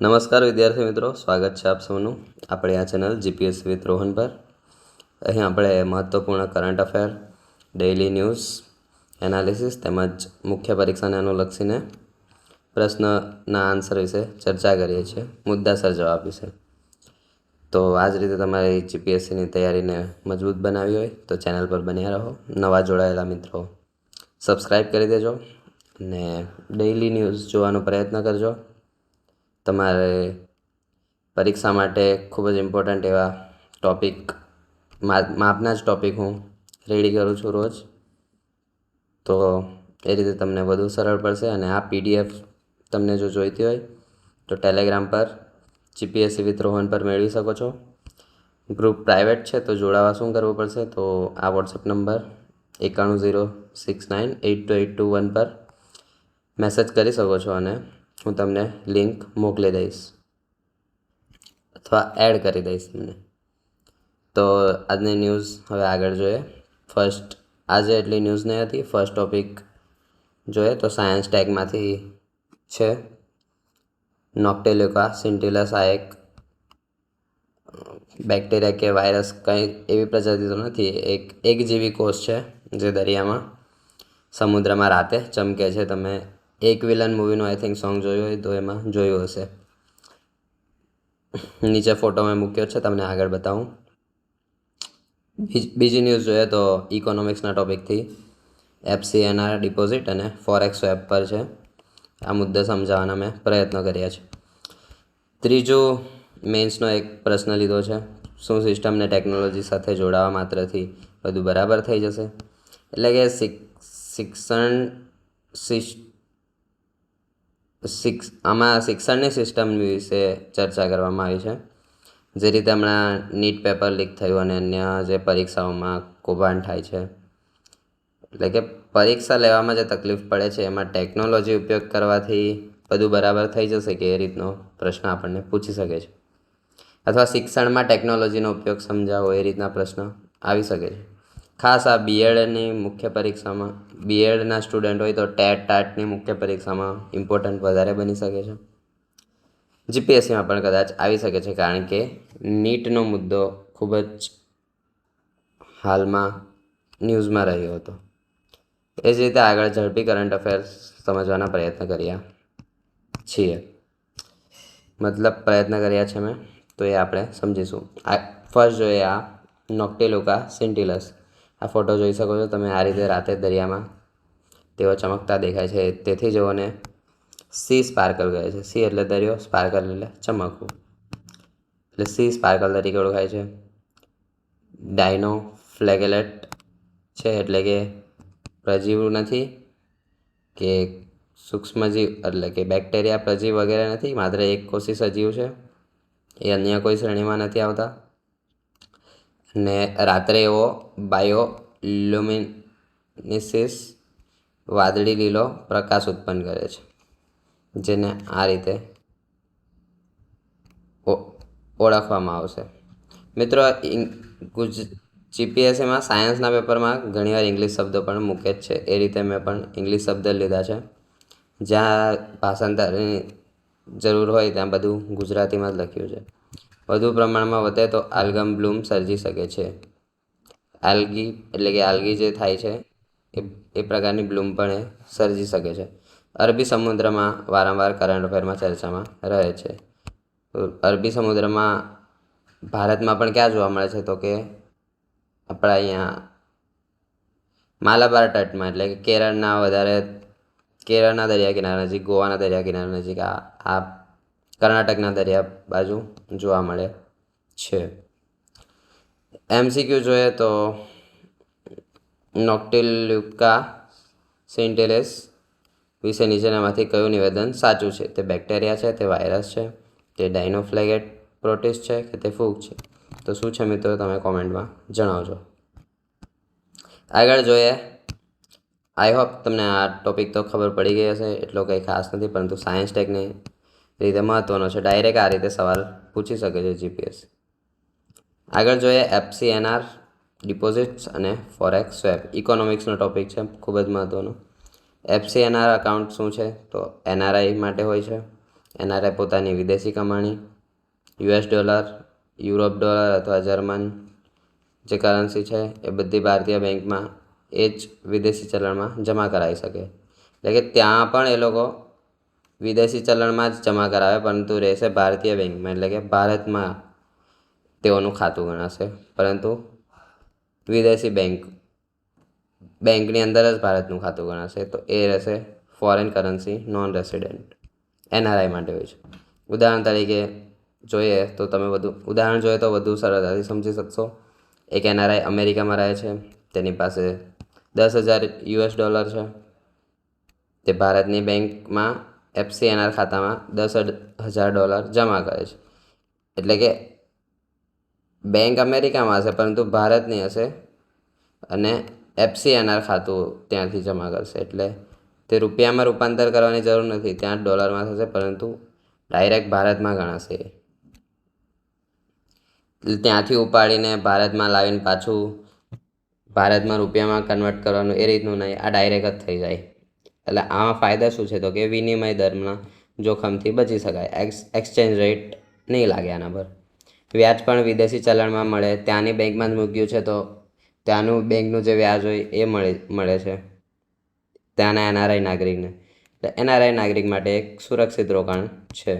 નમસ્કાર વિદ્યાર્થી મિત્રો, સ્વાગત છે આપ સૌનું આપણી આ ચેનલ જીપીએસસી વિથ રોહન પર. અહીં આપણે મહત્ત્વપૂર્ણ current affair, daily news, analysis તેમજ મુખ્ય પરીક્ષાને અનુલક્ષીને પ્રશ્નના આન્સર વિશે ચર્ચા કરીએ છીએ, મુદ્દાસર જવાબ વિશે. તો આ જ રીતે તમારી જીપીએસસીની તૈયારીને મજબૂત બનાવી હોય તો ચેનલ પર બન્યા રહો. નવા જોડાયેલા મિત્રો સબસ્ક્રાઈબ કરી દેજો અને ડેઇલી ન્યૂઝ જોવાનો પ્રયત્ન કરજો. તમારે પરીક્ષા માટે ખૂબ જ ઇમ્પોર્ટન્ટ એવા ટૉપિક, માપના જ ટૉપિક હું રેડી કરું છું રોજ, તો એ રીતે તમને વધુ સરળ પડશે. અને આ પીડીએફ તમને જો જોઈતી હોય તો ટેલિગ્રામ પર જીપીએસસી વિથ રોહન પર મેળવી શકો છો. ગ્રુપ પ્રાઇવેટ છે, તો જોડાવા શું કરવું પડશે, તો આ વોટ્સઅપ નંબર 9106982821 પર મેસેજ કરી શકો છો અને હું તમને લિંક મોકલી દઈશ અથવા એડ કરી દઈશ તમને. તો આજની ન્યૂઝ હવે આગળ જોઈએ. આજે એટલી ન્યૂઝ નહીં હતી. ફર્સ્ટ ટોપિક જોઈએ તો સાયન્સ ટેગમાંથી છે. નોક્ટેલ્યુકા સિન્ટિલસ આ એક બેક્ટેરિયા કે વાયરસ, કંઈ એવી પ્રજાતિ તો નથી, એક જેવી કોષ છે જે દરિયામાં, સમુદ્રમાં રાતે ચમકે છે. તમે એક વિલન મૂવીનું આઈ થિંક સોંગ જોયું હોય તો એમાં જોયું હશે. નીચે ફોટો મેં મૂક્યો છે, તમને આગળ બતાવું. બીજી ન્યૂઝ જોઈએ તો ઇકોનોમિક્સના ટોપિકથી એફસીએનઆર ડિપોઝિટ અને ફોરેક્સ સ્વેપ પર છે. આ મુદ્દે સમજાવવાના મેં પ્રયત્નો કર્યા છે. ત્રીજું, મેન્સનો એક પ્રશ્ન લીધો છે. શું સિસ્ટમને ટેકનોલોજી સાથે જોડાવા માત્રથી બધું બરાબર થઈ જશે? એટલે કે શિક્ષણની સિસ્ટમ વિશે ચર્ચા કરવામાં આવી છે. જે રીતે હમણાં નીટ પેપર લીક થયું અને અન્ય જે પરીક્ષાઓમાં કૌભાંડ થાય છે, એટલે કે પરીક્ષા લેવામાં જે તકલીફ પડે છે એમાં ટેકનોલોજી ઉપયોગ કરવાથી બધું બરાબર થઈ જશે કે એ રીતનો પ્રશ્ન આપણને પૂછી શકે છે. અથવા શિક્ષણમાં ટેકનોલોજીનો ઉપયોગ સમજાવો, એ રીતના પ્રશ્ન આવી શકે છે. ખાસ આ બીએડની મુખ્ય પરીક્ષામાં, બીએડના સ્ટુડન્ટ હોય તો ટાટની મુખ્ય પરીક્ષામાં ઇમ્પોર્ટન્ટ વધારે બની શકે છે. જીપીએસસીમાં પણ કદાચ આવી શકે છે, કારણ કે નીટનો મુદ્દો ખૂબ જ હાલમાં ન્યૂઝમાં રહ્યો હતો. એ જ રીતે આગળ ઝડપી કરંટ અફેર્સ સમજવાના પ્રયત્ન કર્યા છે મેં, તો એ આપણે સમજીશું. ફર્સ્ટ જોઈએ આ નોક્ટેલ્યુકા સિન્ટિલસ. આ ફોટો જોઈ શકો છો તમે. આ રીતે રાતે દરિયામાં તેઓ ચમકતા દેખાય છે. તેથી જેઓને સી સ્પાર્કલ કહે છે. સી એટલે દરિયો, સ્પાર્કલ એટલે ચમકવું, એટલે સી સ્પાર્કલ તરીકે ઓળખાય છે. ડાયનો ફ્લેગેલેટ છે, એટલે કે પ્રજીવ નથી કે સૂક્ષ્મજીવ, એટલે કે બેક્ટેરિયા, પ્રજીવ વગેરે નથી, માત્ર એક કોષી સજીવ છે. એ અન્ય કોઈ શ્રેણીમાં નથી આવતા. અને રાત્રે એવો બાયોલ્યુમિનેસિસ વાદળી લીલો પ્રકાશ ઉત્પન્ન કરે છે, જેને આ રીતે ઓળખવામાં આવશે. મિત્રો, જીપીએસસીમાં સાયન્સના પેપરમાં ઘણીવાર ઇંગ્લિશ શબ્દો પણ મૂકે જ છે. એ રીતે મેં પણ ઇંગ્લિશ શબ્દ લીધા છે. જ્યાં ભાષાંતરની જરૂર હોય ત્યાં બધું ગુજરાતીમાં જ લખ્યું છે. વધુ પ્રમાણમાં વધે તો આલ્ગમ બ્લૂમ સર્જી શકે છે. આલ્ગી એટલે કે આલ્ગી જે થાય છે એ પ્રકારની બ્લૂમ પણ એ સર્જી શકે છે. અરબી સમુદ્રમાં વારંવાર કરંટ અફેરમાં ચર્ચામાં રહે છે. અરબી સમુદ્રમાં ભારતમાં પણ ક્યાં જોવા મળે છે, તો કે આપણા અહીંયા માલાબાર તટમાં, એટલે કે કેરળના દરિયા કિનારા નજીક, ગોવાના દરિયા કિનારા નજીક, આ કર્ણાટકના દરિયા બાજુ જોવા મળે છે. એમસીક્યુ જોઈએ તો નોક્ટેલ્યુકા સિન્ટિલસ વિશે નીચેનામાંથી કયું નિવેદન સાચું છે? તે બેક્ટેરિયા છે, તે વાયરસ છે, તે ડાયનોફ્લેગેટ પ્રોટિસ્ટ છે કે તે ફૂગ છે? તો શું છે મિત્રો, તમે કોમેન્ટમાં જણાવજો. આગળ જોઈએ. આઈ હોપ તમને આ ટોપિક તો ખબર પડી ગઈ હશે, એટલો કંઈ ખાસ નથી, પરંતુ સાયન્સ ટેકની રીતે મહત્ત્વનો છે. ડાયરેક્ટ આ રીતે સવાલ પૂછી શકે છે જીપીએસસી. આગળ જોઈએ એફસીએનઆર ડિપોઝિટ્સ અને ફોરેક્સ સ્વેપ. ઇકોનોમિક્સનો ટોપિક છે, ખૂબ જ મહત્ત્વનો. એફસીએનઆર અકાઉન્ટ શું છે? તો એનઆરઆઈ માટે હોય છે. એનઆરઆઈ પોતાની વિદેશી કમાણી યુએસ ડોલર, યુરોપ ડોલર અથવા જર્મન જે કરન્સી છે એ બધી ભારતીય બેંકમાં એ જ વિદેશી ચલણમાં જમા કરાવી શકે. એટલે કે ત્યાં પણ એ લોકો વિદેશી ચલણમાં જ જમા કરાવે, પરંતુ રહેશે ભારતીય બેંકમાં, એટલે કે ભારતમાં તેઓનું ખાતું ગણાશે, પરંતુ વિદેશી બેંકની અંદર જ ભારતનું ખાતું ગણાશે. તો એ રહેશે foreign currency non resident, NRI માટે હોય છે. ઉદાહરણ તરીકે જોઈએ તો વધુ સરળતાથી સમજી શકશો. એક એનઆરઆઈ અમેરિકામાં રહે છે, તેની પાસે $10,000 છે. તે ભારતની બેંકમાં FCNR ખાતામાં $10,000 જમા કરે છે. એટલે કે બેંક અમેરિકામાં હશે પરંતુ ભારતની હશે, અને FCNR ખાતું ત્યાંથી જમા કરશે. એટલે તે રૂપિયામાં રૂપાંતર કરવાની જરૂર નથી, ત્યાં ડોલરમાં થશે, પરંતુ ડાયરેક્ટ ભારતમાં ગણાશે. ત્યાંથી ઉપાડીને ભારતમાં લાવીને પાછું ભારતમાં રૂપિયામાં કન્વર્ટ કરવાનું એ રીતનું નહીં, આ ડાયરેક્ટ જ થઈ જાય. એટલે આમાં ફાયદા શું છે? તો કે વિનિમય દરના જોખમથી બચી શકાય, એક્સચેન્જ રેટ નહીં લાગે આના પર. વ્યાજ પણ વિદેશી ચલણમાં મળે, ત્યાંની બેંકમાં જ મૂક્યું છે તો ત્યાંનું બેંકનું જે વ્યાજ હોય એ મળે છે ત્યાંના એનઆરઆઈ નાગરિકને. એટલે એનઆરઆઈ નાગરિક માટે એક સુરક્ષિત રોકાણ છે.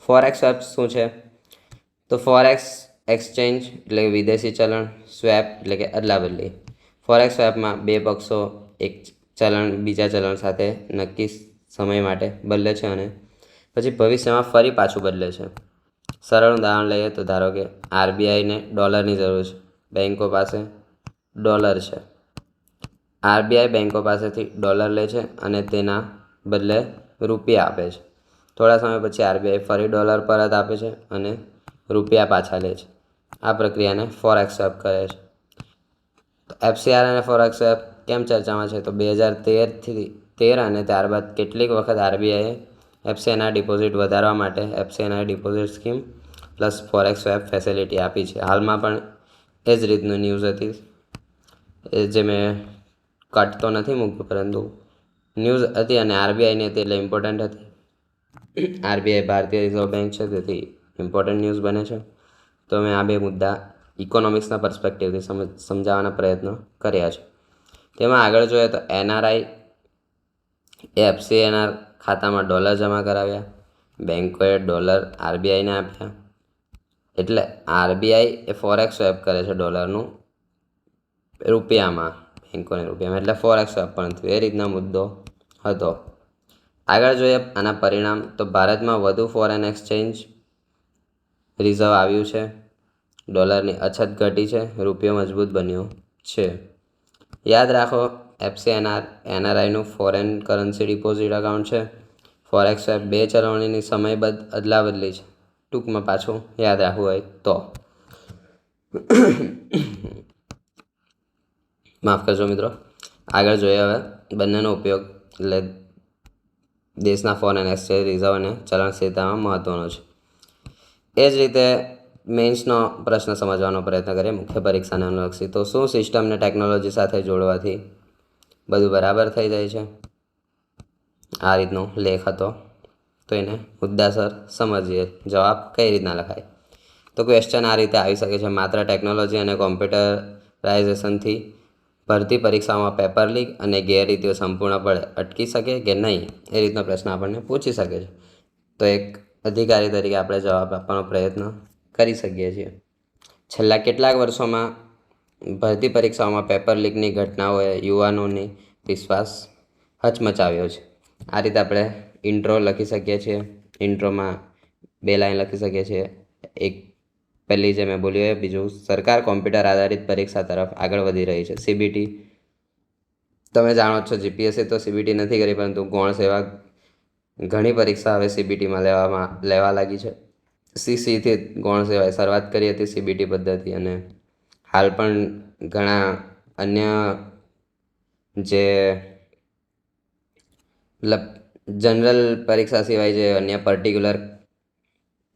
ફોરેક્સ સ્વેપ શું છે? તો ફોરેક્સ એક્સચેન્જ એટલે વિદેશી ચલણ, સ્વેપ એટલે કે અદલાબદલી. ફોરેક્સ સ્વેપમાં બે પક્ષો એક ચલણ બીજા ચલણ સાથે નક્કી સમય માટે બદલે છે અને પછી ભવિષ્યમાં ફરી પાછું બદલે છે. સરળ ઉદાહરણ લઈએ તો ધારો કે આરબીઆઈને ડોલરની જરૂર છે, બેંકો પાસે ડોલર છે. આરબીઆઈ બેંકો પાસેથી ડોલર લે છે અને તેના બદલે રૂપિયા આપે છે. થોડા સમય પછી આરબીઆઈ ફરી ડોલર પરત આપે છે અને રૂપિયા પાછા લે છે. આ પ્રક્રિયાને ફોરેક્સ સ્વેપ કહે છે. તો FCNR અને ફોરેક્સ સ્વેપ કેમ ચર્ચામાં છે? તો 2013 અને ત્યારબાદ કેટલીક વખત આરબીઆઈએ FCNR ડિપોઝિટ વધારવા માટે FCNR deposit scheme plus forex swap facility આપી છે. હાલમાં પણ એ જ રીતનું ન્યૂઝ હતી, જે મેં કટ તો નથી મૂક્યું, પરંતુ ન્યૂઝ હતી અને આરબીઆઈની હતી એટલે ઇમ્પોર્ટન્ટ હતી. આરબીઆઈ ભારતીય રિઝર્વ બેંક છે, તેથી ઇમ્પોર્ટન્ટ ન્યૂઝ બને છે. તો મેં આ બે મુદ્દા ઇકોનોમિક્સના પર્સપેક્ટિવથી સમજાવવાના પ્રયત્નો કર્યા છે. તેમાં આગળ જોઈએ તો એનઆરઆઈ એ FCNR ખાતામાં ડોલર જમા કરાવ્યા, બેંકોએ ડોલર આરબીઆઈને આપ્યા. એટલે આરબીઆઈ એ ફોરેક્સ સ્વેપ કરે છે ડોલરનું રૂપિયામાં, બેંકોને રૂપિયામાં, એટલે ફોરેક્સ સ્વેપ પણ થયું. એ રીતના મુદ્દો હતો. આગળ જોઈએ આના પરિણામ તો ભારતમાં વધુ ફોરેન એક્સચેન્જ રિઝર્વ આવ્યું છે, ડોલરની અછત ઘટી છે, રૂપિયો મજબૂત બન્યો છે. યાદ રાખો, FCNR એનઆરઆઈનું ફોરેન કરન્સી ડિપોઝિટ એકાઉન્ટ છે. ફોરેક્સ સ્વેપ બે ચલણોની સમયબદ્ધ અદલાબદલી છે. ટૂંકમાં પાછું યાદ રાખવું હોય તો માફ કરજો મિત્રો. આગળ જોઈએ હવે બંનેનો ઉપયોગ, એટલે દેશના ફોરેન એક્સચેન્જ રિઝર્વ અને ચલણ સ્થિરતામાં મહત્ત્વનો છે. એ જ રીતે મેન્સનો પ્રશ્ન સમજવાનો પ્રયત્ન કરીએ, મુખ્ય પરીક્ષાને અનુલક્ષી. તો શું સિસ્ટમને ટેકનોલોજી સાથે જોડવાથી બધું બરાબર થઈ જાય છે? આ રીતનો લેખ હતો, તો એને મુદ્દાસર સમજીએ. જવાબ કઈ રીતના લખાય? તો ક્વેશ્ચન આ રીતે આવી શકે છે: માત્ર ટેકનોલોજી અને કોમ્પ્યુટરાઇઝેશનથી ભરતી પરીક્ષાઓમાં પેપર લીક અને ગેરરીતિઓ સંપૂર્ણપણે અટકી શકે કે નહીં? એ રીતનો પ્રશ્ન આપણને પૂછી શકે છે. તો એક અધિકારી તરીકે આપણે જવાબ આપવાનો પ્રયત્ન કરી શકીએ છીએ. છેલ્લા કેટલાક વર્ષોમાં ભરતી પરીક્ષાઓમાં પેપર લીકની ઘટનાઓએ યુવાનોની વિશ્વાસ હચમચાવ્યો છે. આ રીતે આપણે ઇન્ટ્રો લખી શકીએ છીએ. ઇન્ટ્રોમાં 2 લાઈન લખી શકીએ છીએ. એક પહેલી જે મેં બોલ્યું એ, બીજું સરકાર કોમ્પ્યુટર આધારિત પરીક્ષા તરફ આગળ વધી રહી છે. CBT તમે જાણો છો, જીપીએસસી તો CBT નથી કરી, પરંતુ ગૌણ સેવા ઘણી પરીક્ષા હવે CBTમાં લેવા લાગી છે. CCથી ગૌણ સેવાએ શરૂઆત કરી હતી CBT પદ્ધતિ, અને હાલ પણ ઘણા અન્ય જે જનરલ પરીક્ષા સિવાય જે અન્ય પર્ટિક્યુલર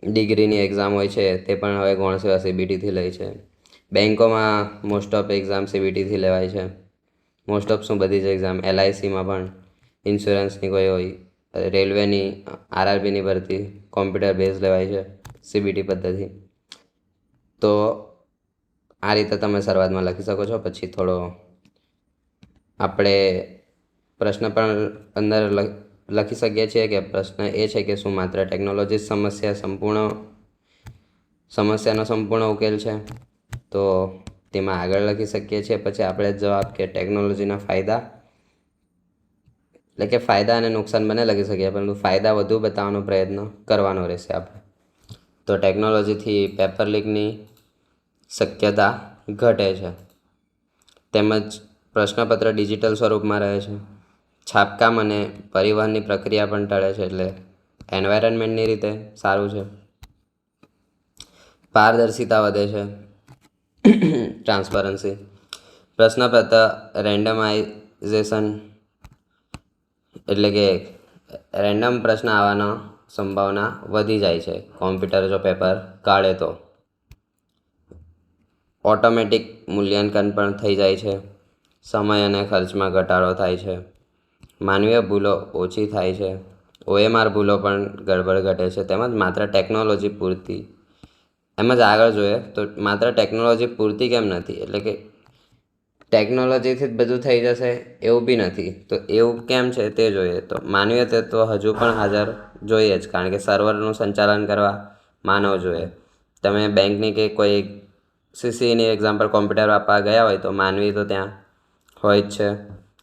ડિગ્રીની એક્ઝામ હોય છે તે પણ હવે ગૌણ સેવા CBTથી લે છે. બેંકોમાં મોસ્ટ ઓફ એક્ઝામ CBTથી લેવાય છે. મોસ્ટ ઓફ શું, બધી જ એક્ઝામ. LICમાં પણ, ઇન્સ્યોરન્સની કોઈ હોય, રેલવેની આરઆરબીની ભરતી કોમ્પ્યુટર બેઝ લેવાય છે, સીબીટી પદ્ધતિ. તો આ રીતે તમે શરૂઆતમાં લખી શકો છો. પછી થોડો આપણે પ્રશ્ન પણ અંદર લખી શકીએ છીએ કે પ્રશ્ન એ છે કે શું માત્ર ટેકનોલોજી સમસ્યાનો સંપૂર્ણ ઉકેલ છે? તો તેમાં આગળ લખી શકીએ છીએ. પછી આપણે જવાબ કે ટેકનોલોજીના ફાયદા, એટલે કે ફાયદા અને નુકસાન બંને લખી શકીએ, પરંતુ ફાયદા વધુ બતાવવાનો પ્રયત્ન કરવાનો રહેશે આપણે. તો ટેકનોલોજીથી પેપર લીકની શક્યતા ઘટે છે, તેમજ પ્રશ્નપત્ર ડિજિટલ સ્વરૂપમાં રહે છે. છાપકામ અને પરિવહનની પ્રક્રિયા પણ ટળે છે, એટલે એન્વાયરમેન્ટની રીતે સારું છે. પારદર્શિતા વધે છે, ટ્રાન્સપરન્સી. પ્રશ્નપત્ર રેન્ડમાઇઝેશન, એટલે કે રેન્ડમ પ્રશ્ન આવવાનો સંભાવના વધી જાય છે કોમ્પ્યુટર જો પેપર કાઢે તો. ઓટોમેટિક મૂલ્યાંકન પણ થઈ જાય છે. સમય અને ખર્ચમાં ઘટાડો થાય છે. માનવીય ભૂલો ઓછી થાય છે. OMR ભૂલો પણ ગડબડ ઘટે છે. તેમજ માત્ર ટેકનોલોજી પૂરતી, એમ જ આગળ જોઈએ તો માત્ર ટેકનોલોજી પૂરતી કેમ નથી, એટલે કે ટેકનોલોજીથી જ બધું થઈ જશે એવું બી નથી. તો એવું કેમ છે તે જોઈએ. તો માનવીય તત્વ હજુ પણ હાજર જોઈએ જ, કારણ કે સર્વરનું સંચાલન કરવા માનવ જોઈએ. તમે બેંકની કે કોઈ સીસીની એક્ઝામ પર કોમ્પ્યુટર આપવા ગયા હોય તો માનવી તો ત્યાં હોય જ છે,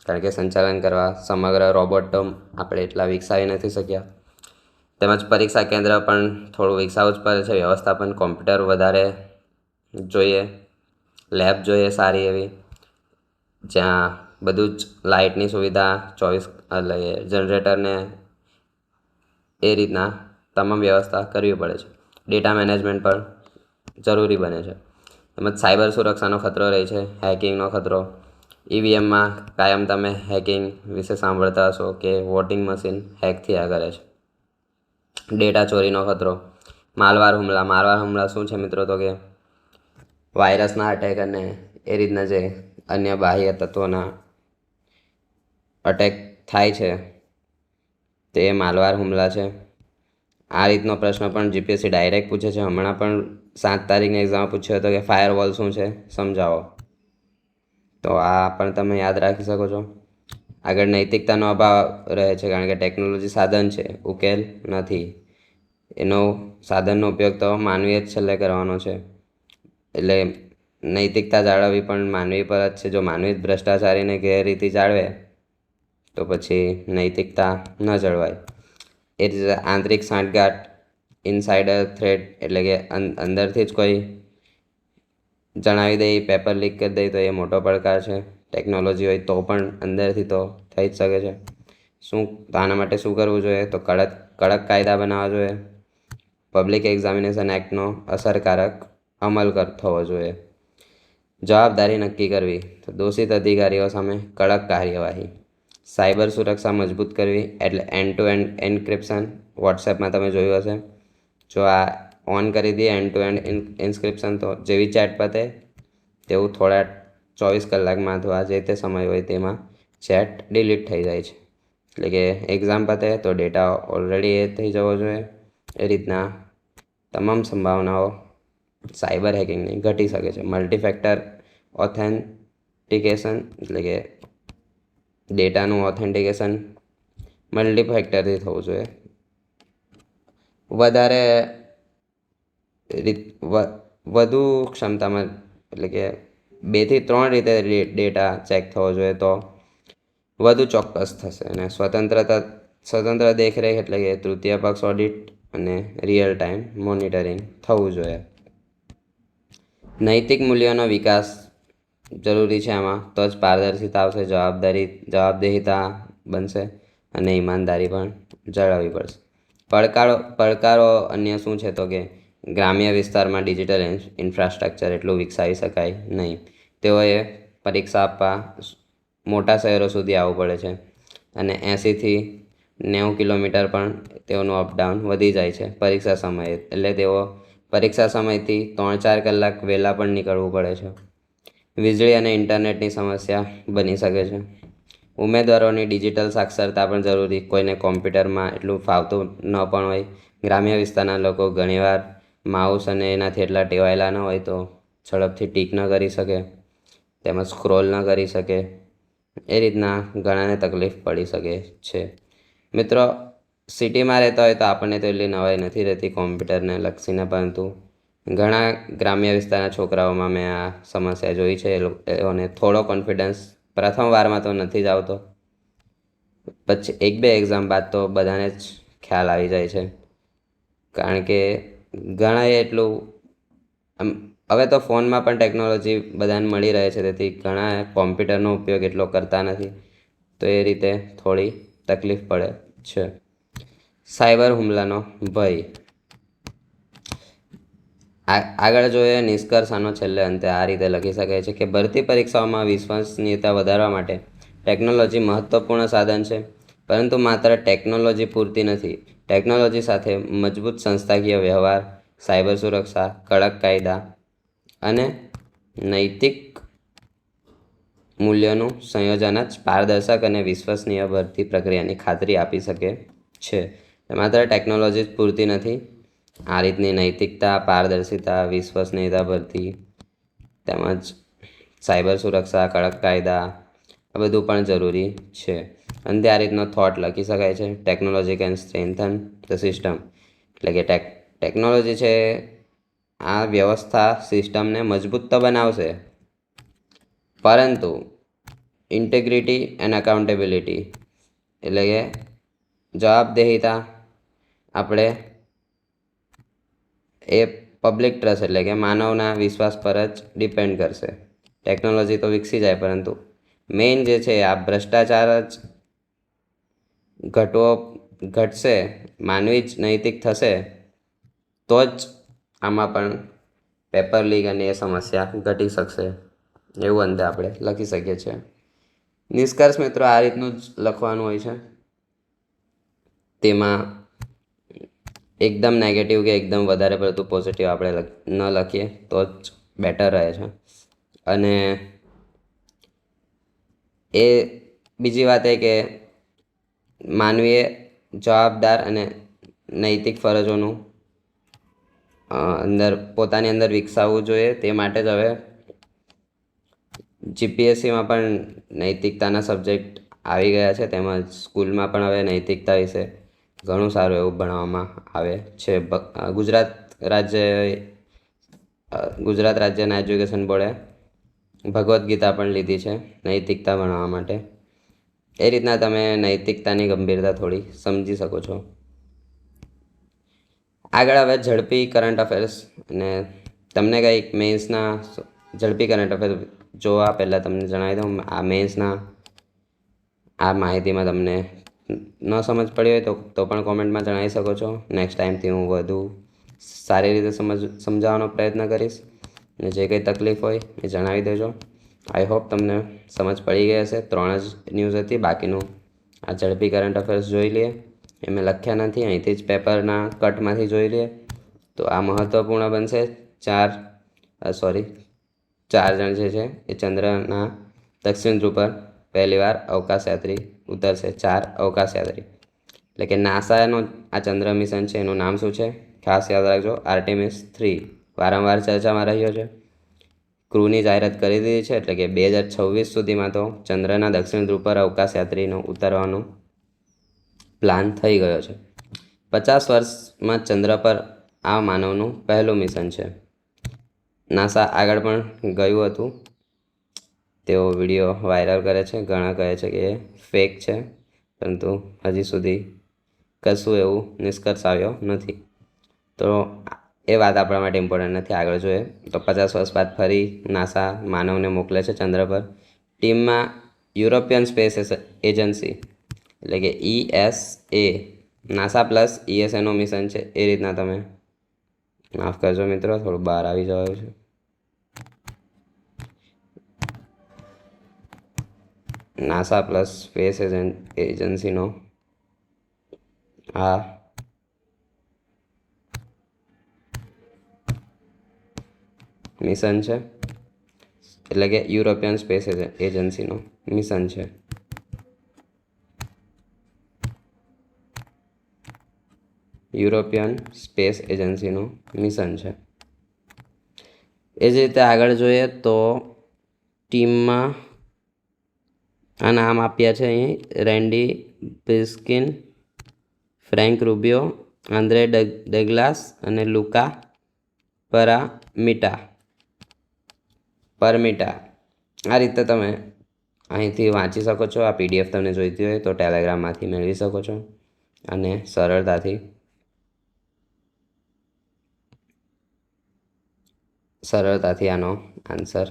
કારણ કે સંચાલન કરવા સમગ્ર રોબોટ તો આપણે એટલા વિકસાવી નથી શક્યા. તેમજ પરીક્ષા કેન્દ્ર પણ થોડું વિકસાવવું જ પડે છે. વ્યવસ્થાપન કોમ્પ્યુટર વધારે જોઈએ, લેબ જોઈએ સારી એવી, જ્યાં બધું જ લાઇટની સુવિધા 24 જનરેટરને એ રીતના તમામ વ્યવસ્થા કરવી પડે છે. ડેટા મેનેજમેન્ટ પણ જરૂરી બને છે. તેમજ સાયબર સુરક્ષાનો ખતરો રહે છે, હેકિંગનો ખતરો. EVMમાં કાયમ તમે હેકિંગ વિશે સાંભળતા હશો કે વોટિંગ મશીન હેક થયા કરે છે. ડેટા ચોરીનો ખતરો. માલવાર હુમલા શું છે મિત્રો? તો કે વાયરસના અટેક અને એ રીતના જે અન્ય બાહ્ય તત્વોના અટેક થાય છે તે માલવાર હુમલા છે. આ રીતનો પ્રશ્ન પણ જીપીએસસી ડાયરેક્ટ પૂછે છે. હમણાં પણ 7 તારીખની એક્ઝામ પૂછ્યો હતો કે ફાયરવોલ શું છે સમજાવો. તો આ પણ તમે યાદ રાખી શકો છો. આગળ નૈતિકતાનો અભાવ રહે છે, કારણ કે ટેકનોલોજી સાધન છે, ઉકેલ નથી. સાધનનો ઉપયોગ તો માનવીએ જ છેલ્લે કરવાનો છે, એટલે નૈતિકતા જાળવવી પણ માનવી પર જ છે. જો માનવી ભ્રષ્ટાચારીને ગેરરીતિ જાળવે તો પછી નૈતિકતા ન જળવાય. એ રીતે આંતરિક સાંઠગાંઠ, ઇનસાઇડર થ્રેટ, એટલે કે અંદરથી જ કોઈ જણાવી દે, પેપર લીક કરી દે તો એ મોટો પડકાર છે. ટેકનોલોજી હોય તો પણ અંદરથી તો થઈ જ શકે છે. આના માટે શું કરવું જોઈએ? તો કડક કાયદા બનાવવા જોઈએ. પબ્લિક એક્ઝામિનેશન એક્ટનો અસરકારક અમલ થવો જોઈએ. જવાબદારી નક્કી કરવી, તો દોષિત અધિકારીઓ સામે કડક કાર્યવાહી. સાયબર સુરક્ષા મજબૂત કરવી, એટલે એન્ડ ટુ એન્ડ એન્ક્રિપ્શન. વોટ્સએપમાં તમે જોયું હશે, જો આ ઓન કરી દઈએ એન્ડ ટુ એન્ડ એન્ક્રિપ્શન, તો જેવી ચેટ પતે તેવું થોડા 24 કલાકમાં અથવા જે તે સમય હોય તેમાં ચેટ ડિલીટ થઈ જાય છે. એટલે કે એક્ઝામ પતે તો ડેટા ઓલરેડી એ થઈ જવો જોઈએ. એ રીતના તમામ સંભાવનાઓ સાયબર હેકિંગની ઘટી શકે છે. મલ્ટીફેક્ટર ઓથેન્ટિકેશન, એટલે કે ડેટાનું ઓથેન્ટિકેશન મલ્ટીફેક્ટરથી થવું જોઈએ. વધુ ક્ષમતામાં, એટલે કે 2 થી 3 રીતે ડેટા ચેક થવો જોઈએ તો વધુ ચોક્કસ થશે. અને સ્વતંત્ર દેખરેખ, એટલે કે તૃતીય પક્ષ ઓડિટ અને રિયલ ટાઈમ મોનિટરિંગ થવું જોઈએ. નૈતિક મૂલ્યોનો વિકાસ જરૂરી છે. આમાં તો જ પારદર્શિતા આવશે, જવાબદેહિતા બનશે અને ઈમાનદારી પણ જાળવવી પડશે. પડકારો અન્ય શું છે? તો કે ગ્રામ્ય વિસ્તારમાં ડિજિટલ ઇન્ફ્રાસ્ટ્રક્ચર એટલું વિકસાવી શકાય નહીં. તેઓએ પરીક્ષા આપવા મોટા શહેરો સુધી આવવું પડે છે, અને 80થી 90 કિલોમીટર પણ તેઓનું અપડાઉન વધી જાય છે પરીક્ષા સમયે. એટલે તેઓ પરીક્ષા સમયથી 3-4 કલાક વહેલા પણ નીકળવું પડે છે. વીજળી અને ઇન્ટરનેટની સમસ્યા બની શકે છે. ઉમેદવારોની ડિજિટલ સાક્ષરતા પણ જરૂરી. કોઈને કોમ્પ્યુટરમાં એટલું ફાવતું ન પણ હોય. ગ્રામ્ય વિસ્તારના લોકો ઘણીવાર માઉસ અને એનાથી એટલા ટેવાયેલા ન હોય તો ઝડપથી ટીક ન કરી શકે, તેમજ સ્ક્રોલ ન કરી શકે. એ રીતના ઘણાને તકલીફ પડી શકે છે. મિત્રો, સિટીમાં રહેતા હોય તો આપણને તો એટલી નવાઈ નથી રહેતી કોમ્પ્યુટરને લક્ષીને, પરંતુ ઘણા ગ્રામ્ય વિસ્તારના છોકરાઓમાં મેં આ સમસ્યા જોઈ છે. એ લોકોને થોડો કોન્ફિડન્સ પ્રથમ વારમાં તો નથી જ આવતો, પછી 1-2 એક્ઝામ બાદ તો બધાને જ ખ્યાલ આવી જાય છે. કારણ કે ઘણાએ એટલું હવે તો ફોનમાં પણ ટેકનોલોજી બધાને મળી રહે છે, તેથી ઘણા કોમ્પ્યુટરનો ઉપયોગ એટલો કરતા નથી, તો એ રીતે થોડી તકલીફ પડે છે. સાયબર હુમલાનો ભય. આગળ જોઈએ નિષ્કર્ષ આનો છેલ્લે અંતે આ રીતે લખી શકાય છે કે ભરતી પરીક્ષાઓમાં વિશ્વસનીયતા વધારવા માટે ટેકનોલોજી મહત્વપૂર્ણ સાધન છે, પરંતુ માત્ર ટેકનોલોજી પૂરતી નથી. ટેકનોલોજી સાથે મજબૂત સંસ્થાકીય વ્યવહાર, સાયબર સુરક્ષા, કડક કાયદા અને નૈતિક મૂલ્યોનું સંયોજન જ પારદર્શક અને વિશ્વસનીય ભરતી પ્રક્રિયાની ખાતરી આપી શકે છે. માત્ર ટેકનોલોજી જ પૂરતી નથી, આ રીતની નૈતિકતા, પારદર્શિતા, વિશ્વસનીયતા ભરતી તેમજ સાયબર સુરક્ષા, કડક કાયદા આ બધું પણ જરૂરી છે. અંતે આ રીતનો થોટ લખી શકાય છે. Technology can strengthen the system, એટલે કે ટેકનોલોજી છે આ વ્યવસ્થા સિસ્ટમને મજબૂત તો બનાવશે, પરંતુ ઇન્ટેગ્રિટી એન્ડ અકાઉન્ટેબિલિટી એટલે કે જવાબદેહિતા આપણે એ પબ્લિક ટ્રસ્ટ એટલે કે માનવના વિશ્વાસ પર જ ડિપેન્ડ કરશે. ટેકનોલોજી તો વિકસી જાય, પરંતુ મેઇન જે છે આ ભ્રષ્ટાચાર જ ઘટશે, માનવી જ નૈતિક થશે, તો જ આમાં પણ પેપર લીક અને એ સમસ્યા ઘટી શકશે, એવું અંતે આપણે લખી શકીએ છીએ. નિષ્કર્ષ મિત્રો આ રીતનું જ લખવાનું હોય છે. તેમાં એકદમ નેગેટિવ કે એકદમ વધારે પડતું પોઝિટિવ આપણે ન લખીએ તો જ બેટર રહે છે. અને એ બીજી વાત એ કે માનવીએ જવાબદાર અને નૈતિક ફરજોનું પોતાની અંદર વિકસાવવું જોઈએ. તે માટે જ હવે જીપીએસસીમાં પણ નૈતિકતાના સબ્જેક્ટ આવી ગયા છે, તેમજ સ્કૂલમાં પણ હવે નૈતિકતા વિશે ઘણું સારું એવું ભણાવવામાં આવે છે. ગુજરાત રાજ્યના એજ્યુકેશન બોર્ડે ભગવદ્ ગીતા પણ લીધી છે નૈતિકતા ભણાવવા માટે. એ રીતના તમે નૈતિકતાની ગંભીરતા થોડી સમજી શકો છો. આગળ હવે ઝડપી કરંટ અફેર્સ, અને તમને કંઈક મેન્સના ઝડપી કરંટ અફેર જોવા પહેલાં તમને જણાવી દઉં, આ મેન્સના આ માહિતીમાં તમને ન સમજ પડી હોય તો પણ કોમેન્ટમાં જણાવી શકો છો. નેક્સ્ટ ટાઈમથી હું વધુ સારી રીતે સમજાવવાનો પ્રયત્ન કરીશ, અને જે કંઈ તકલીફ હોય એ જણાવી દેજો. આઈ હોપ તમને સમજ પડી ગઈ હશે. 3 જ ન્યૂઝ હતી, બાકીનું આ ઝડપી કરંટ અફેર્સ જોઈ લઈએ. એ મેં લખ્યા નથી, અહીંથી જ પેપરના કટમાંથી જોઈ લઈએ તો આ મહત્ત્વપૂર્ણ બનશે. 4 જણ જે છે એ ચંદ્રના દક્ષિણ ધ્રુવ પર પહેલીવાર અવકાશયાત્રી ઉતરશે. 4 અવકાશયાત્રી એટલે કે નાસાનો આ ચંદ્ર મિશન છે, એનું નામ શું છે ખાસ યાદ રાખજો, આર્ટેમિસ 3. વારંવાર ચર્ચામાં રહ્યો છે. ક્રૂની જાહેરાત કરી દીધી છે, એટલે કે 2026 સુધીમાં તો ચંદ્રના દક્ષિણ ધ્રુવ પર અવકાશયાત્રીનો ઉતરવાનો પ્લાન થઈ ગયો છે. 50 વર્ષમાં ચંદ્ર પર આ માનવનું પહેલું મિશન છે. નાસા આગળ પણ ગયું હતું, તેઓ વિડીયો વાયરલ કરે છે. ઘણા કહે છે કે એ ફેક છે, પરંતુ હજી સુધી કશું એવું નિષ્કર્ષ આવ્યો નથી, તો એ વાત આપણા માટે ઇમ્પોર્ટન્ટ નથી. આગળ જોઈએ તો 50 વર્ષ બાદ ફરી નાસા માનવને મોકલે છે ચંદ્ર પર. ટીમમાં યુરોપિયન સ્પેસ એજન્સી એટલે કે ESA, નાસા પ્લસ ESAનું મિશન છે. એ રીતના તમે માફ કરજો મિત્રો, થોડું બહાર આવી જવાયું છે. નાસા પ્લસ સ્પેસ એજન્સીનો આ મિશન છે, એટલે કે યુરોપિયન સ્પેસ એજન્સીનું મિશન છે. યુરોપિયન સ્પેસ એજન્સીનું મિશન છે. એ જ રીતે આગળ જોઈએ તો ટીમમાં આ નામ આપ્યા છે અહીં: Randy Briskin, Frank Rubio, Andre Douglas અને લુકા પરમિટા. આ રીતે તમે અહીંથી વાંચી શકો છો. આ PDF તમને જોઈતી હોય તો ટેલિગ્રામમાંથી મેળવી શકો છો અને સરળતાથી આનો આન્સર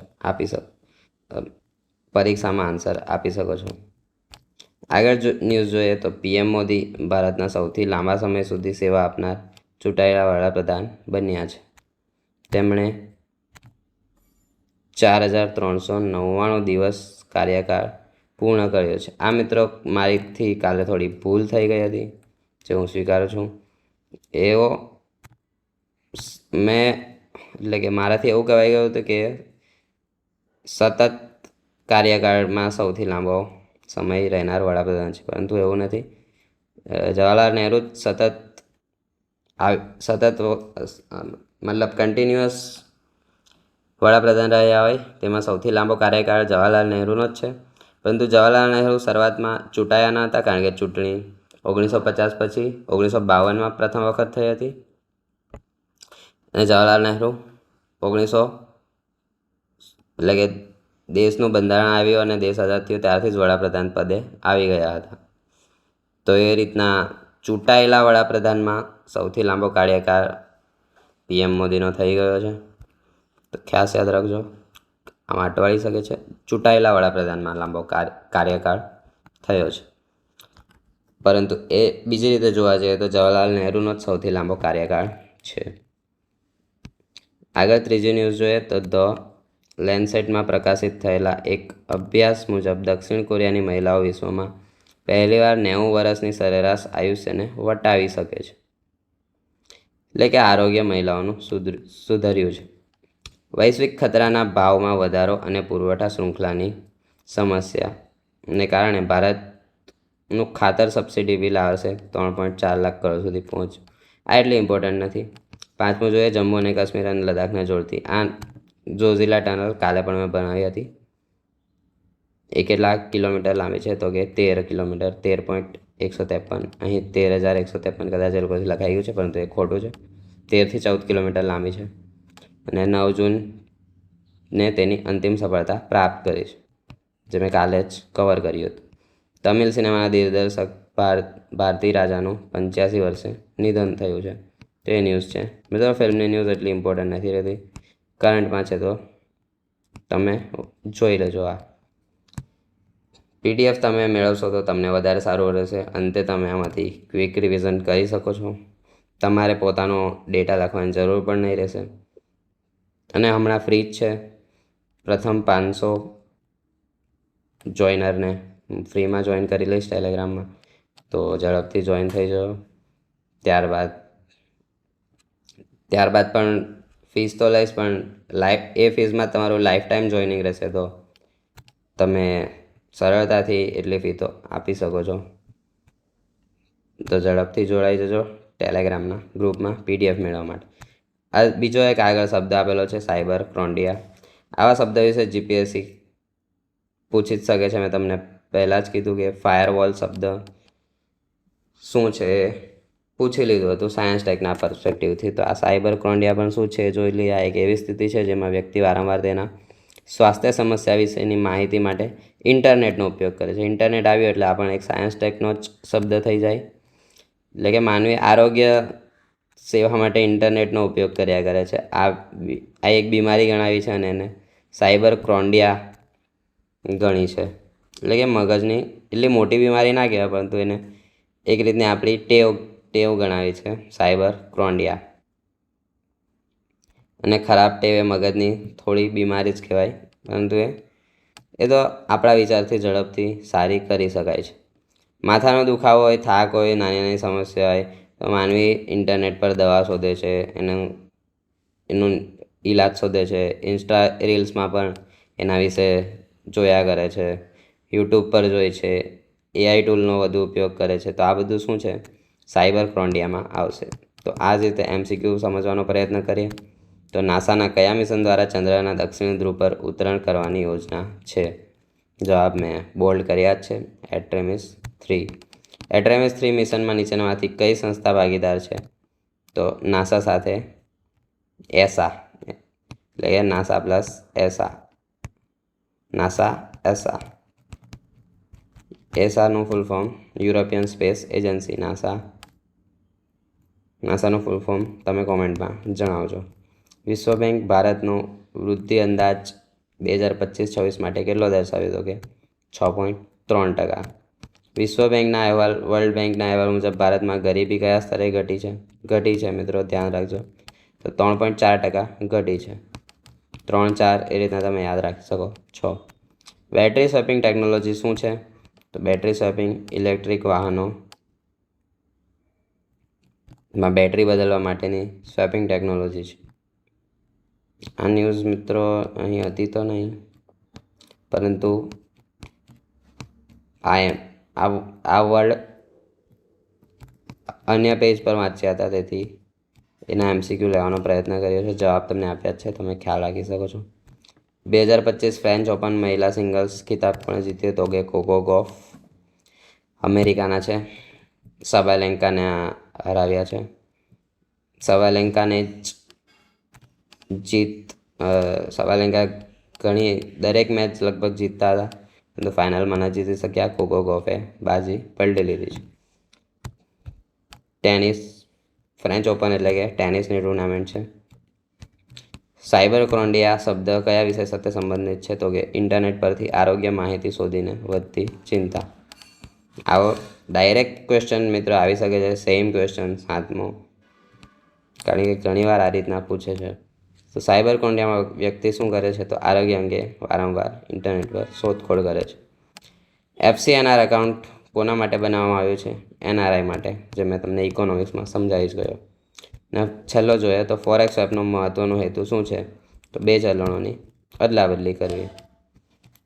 પરીક્ષામાં આન્સર આપી શકો છો. આગળ ન્યૂઝ જોઈએ તો PM મોદી ભારતના સૌથી લાંબા સમય સુધી સેવા આપનાર ચૂંટાયેલા વડાપ્રધાન બન્યા છે. તેમણે 4399 દિવસ કાર્યકાળ પૂર્ણ કર્યો છે. આ મિત્રો મારીથી કાલે થોડી ભૂલ થઈ ગઈ હતી, જે હું સ્વીકારું છું. મારાથી એવું કહેવાય ગયું હતું કે સતત કાર્યકાળમાં સૌથી લાંબો સમય રહેનાર વડાપ્રધાન છે, પરંતુ એવું નથી. જવાહરલાલ નહેરુ સતત મતલબ કન્ટિન્યુઅસ વડાપ્રધાન રહ્યા હોય તેમાં સૌથી લાંબો કાર્યકાળ જવાહરલાલ નહેરુનો જ છે. પરંતુ જવાહરલાલ નહેરુ શરૂઆતમાં ચૂંટાયા ન હતા, કારણ કે ચૂંટણી 1950 પછી 1952માં પ્રથમ વખત થઈ હતી. અને જવાહરલાલ નહેરુ દેશનું બંધારણ આવ્યું અને દેશ આઝાદ થયો ત્યારથી જ વડાપ્રધાન પદે આવી ગયા હતા. તો એ રીતના ચૂંટાયેલા વડાપ્રધાનમાં સૌથી લાંબો કાર્યકાળ PM મોદીનો થઈ ગયો છે. તો ખાસ યાદ રાખજો, આમાં અટવાળી શકે છે. ચૂંટાયેલા વડાપ્રધાનમાં લાંબો કાર્યકાળ થયો છે, પરંતુ એ બીજી રીતે જોવા જઈએ તો જવાહરલાલ નહેરુનો જ સૌથી લાંબો કાર્યકાળ છે. આગળ ત્રીજી ન્યૂઝ જોઈએ તો ધ લેન્સેટમાં પ્રકાશિત થયેલા એક અભ્યાસ મુજબ દક્ષિણ કોરિયાની મહિલાઓ વિશ્વમાં પહેલીવાર 90 વર્ષની સરેરાશ આયુષ્યને વટાવી શકે છે. એટલે કે આરોગ્ય મહિલાઓનું સુધર્યું છે. વૈશ્વિક ખતરાના ભાવમાં વધારો અને પુરવઠા શૃંખલાની સમસ્યાને કારણે ભારતનું ખાતર સબસિડી બિલ આ વર્ષે 3.4 લાખ કરોડ સુધી પહોંચ્યું. આ એટલી ઇમ્પોર્ટન્ટ નથી. પાંચમું જોઈએ જમ્મુ અને કાશ્મીર અને લદ્દાખને જોડતી આ જોઝિલા ટનલ કાલે પણ મેં બનાવી હતી. એ કેટલા કિલોમીટર લાંબી છે? તો કે 13 કિલોમીટર, 13.153. અહીં 13,153 કદાચ એ લોકોથી લખાઈ ગયું છે, પરંતુ એ ખોટું છે. 13 થી 14 કિલોમીટર લાંબી છે અને 9 જૂનને તેની અંતિમ સફળતા પ્રાપ્ત કરી છે, જે મેં કાલે જ કવર કર્યું હતું. તમિલ સિનેમાના દિગ્દર્શક ભારતી રાજાનું 85 વર્ષે નિધન થયું છે. તે ન્યૂઝ છે. મિત્રો, ફિલ્મની ન્યૂઝ એટલી ઇમ્પોર્ટન્ટ નથી રહેતી, કરંટમાં છે, તો તમે જોઈ લેજો. આ PDF તમે મેળવશો તો તમને વધારે સારું રહેશે. અંતે તમે આમાંથી ક્વિક રિવિઝન કરી શકો છો. તમારે પોતાનો ડેટા લખવાની જરૂર પણ નહીં રહેશે. અને હમણાં ફ્રી જ છે. પ્રથમ 500 જોઈનરને ફ્રીમાં જોઈન કરી લઈશ ટેલિગ્રામમાં, તો ઝડપથી જોઈન થઈ જાઓ. ત્યારબાદ પણ ફીસ તો લઈશ, પણ એ ફીસમાં તમારું લાઈફ ટાઈમ જોઈનિંગ રહેશે, તો તમે સરળતાથી એટલી ફી તો આપી શકો છો. તો ઝડપથી જોડાઈ જજો ટેલિગ્રામના ગ્રુપમાં PDF મેળવવા માટે. આ બીજો એક આગળ શબ્દ આપેલો છે, સાયબર ક્રોન્ડિયા. આવા શબ્દ વિશે GPSC પૂછી જ શકે છે. મેં તમને પહેલાં જ કીધું કે ફાયરવોલ શબ્દ શું છે પૂછી લીધું હતું સાયન્સ ટેકના પર્સપેક્ટિવથી. તો આ સાયબર ક્રોન્ડિયા પણ શું છે જોઈ લઈએ. આ એક એવી સ્થિતિ છે જેમાં વ્યક્તિ વારંવાર તેના સ્વાસ્થ્ય સમસ્યા વિશેની માહિતી માટે ઇન્ટરનેટનો ઉપયોગ કરે છે. ઇન્ટરનેટ આવ્યું એટલે આપણને એક સાયન્સ ટેકનો જ શબ્દ થઈ જાય. એટલે કે માનવી આરોગ્ય સેવા માટે ઇન્ટરનેટનો ઉપયોગ કર્યા કરે છે. આ એક બીમારી ગણાવી છે અને એને સાયબર ક્રોન્ડિયા ગણી છે. એટલે કે મગજની એટલી મોટી બીમારી ના કહેવાય, પરંતુ એને એક રીતની આપણી ટેવ ગણાવી છે સાયબર ક્રોન્ડિયા. અને ખરાબ ટેવ એ મગજની થોડી બીમારી જ કહેવાય, પરંતુ એ તો આપણા વિચારથી ઝડપથી સારી કરી શકાય છે. માથાનો દુખાવો હોય, થાક હોય, નાની નાની સમસ્યા હોય તો માનવી ઇન્ટરનેટ પર દવા શોધે છે, એનું ઈલાજ શોધે છે. ઇન્સ્ટા રીલ્સમાં પણ એના વિશે જોયા કરે છે, યુટ્યુબ પર જોઈ છે, AI ટૂલનો વધુ ઉપયોગ કરે છે. તો આ બધું શું છે? સાયબર ક્રોન્ડિયામાં આવશે. તો આ જ રીતે MCQ સમજવાનો પ્રયત્ન કરીએ. તો નાસાના કયા મિશન દ્વારા ચંદ્રના દક્ષિણ ધ્રુવ પર ઉતરાણ કરવાની યોજના છે? જવાબ મેં બોલ્ડ કર્યા જ છે, એટ્રેમિસ 3. એટ્રેમિસ 3 મિશનમાં નીચેનામાંથી કઈ સંસ્થા ભાગીદાર છે? તો નાસા સાથે એસા, એટલે કે નાસા પ્લસ એસા. એસાનું full form European Space Agency. નાસાનું ફૂલ ફોર્મ તમે કોમેન્ટમાં જણાવજો. વિશ્વ બેંક ભારતનો વૃદ્ધિ અંદાજ 2025-26 માટે કેટલો દર્શાવ્યો? તો કે 6.3%. વિશ્વ બેંકના અહેવાલ વર્લ્ડ બેંકના અહેવાલ મુજબ ભારતમાં ગરીબી કયા સ્તરે ઘટી છે મિત્રો? ધ્યાન રાખજો. તો 3.4% ઘટી છે. 3-4 એ રીતના તમે યાદ રાખી શકો છો. બેટરી સ્વેપિંગ ટેકનોલોજી શું છે? તો બેટરી સ્વેપિંગ ઇલેક્ટ્રિક વાહનોમાં બેટરી બદલવા માટેની સ્વેપિંગ ટેકનોલોજી છે. આ ન્યૂઝ મિત્રો અહીં હતી તો નહીં, પરંતુ આ વર્ડ અન્ય પેજ પર વાંચ્યા હતા, તેથી એના MCQ લેવાનો પ્રયત્ન કર્યો છે. જવાબ તમને આપ્યા જ છે, તમે ખ્યાલ રાખી શકો છો. 2025 ફ્રેન્ચ ઓપન મહિલા સિંગલ્સ ખિતાબ પણ જીત્યો તો કે કોકો ગોફ અમેરિકાના છે. સબાલેન્કાને હરાવ્યા છે. સબાલેન્કાને સબાલેન્કા દરેક મેચ લગભગ જીતતા હતા, પરંતુ ફાઇનલમાં ન જીતી શક્યા. કોકો ગોફે બાજી પલટી લીધી છે. ટેનિસ ફ્રેન્ચ ઓપન એટલે કે ટેનિસની ટુર્નામેન્ટ છે. સાયબર ક્રોન્ડિયા શબ્દ કયા વિષય સાથે સંબંધિત છે? તો કે ઇન્ટરનેટ પરથી આરોગ્ય માહિતી શોધીને વધતી ચિંતા. આવો ડાયરેક્ટ ક્વેશ્ચન મિત્રો આવી શકે છે, સેમ ક્વેશ્ચન 7મો, કારણ કે ઘણીવાર આ રીતના પૂછે છે. તો સાયબર ક્રોન્ડિયામાં વ્યક્તિ શું કરે છે? તો આરોગ્ય અંગે વારંવાર ઇન્ટરનેટ પર શોધખોળ કરે છે. FCNR એકાઉન્ટ કોના માટે બનાવવામાં આવ્યું છે? NRI માટે, જે મેં તમને ઇકોનોમિક્સમાં સમજાવી જ ગયો. ને છેલ્લો જોઈએ તો ફોરેક્સ એપનો મહત્વનો હેતુ શું છે? તો બે ચલણોની અદલાબદલી કરવી.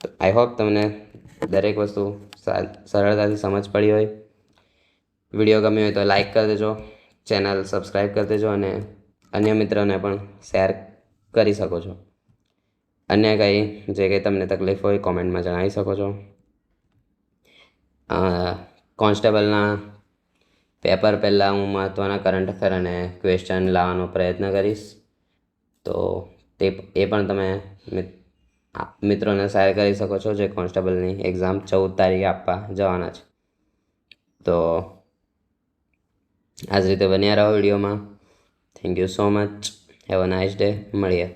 તો આઈ હોપ તમને દરેક વસ્તુ સરળતાથી સમજ પડી હોય. વિડીયો ગમ્યો હોય તો લાઈક કરી દેજો, ચેનલ સબસ્ક્રાઈબ કરી દેજો અને અન્ય મિત્રોને પણ શેર કરી શકો છો. અન્ય કંઈ જે કંઈ તમને તકલીફ હોય કોમેન્ટમાં જણાવી શકો છો. કોન્સ્ટેબલના પેપર પહેલાં હું મહત્ત્વના કરંટ અફેર અને ક્વેશ્ચન લાવવાનો પ્રયત્ન કરીશ, તો એ પણ તમે મિત્રોને શેર કરી શકો છો જે કોન્સ્ટેબલની એક્ઝામ 14 તારીખે આપવા જવાના છે. તો આ જ રીતે બન્યા રહો વિડીયોમાં. Thank you so much. Have a nice day. મળીએ.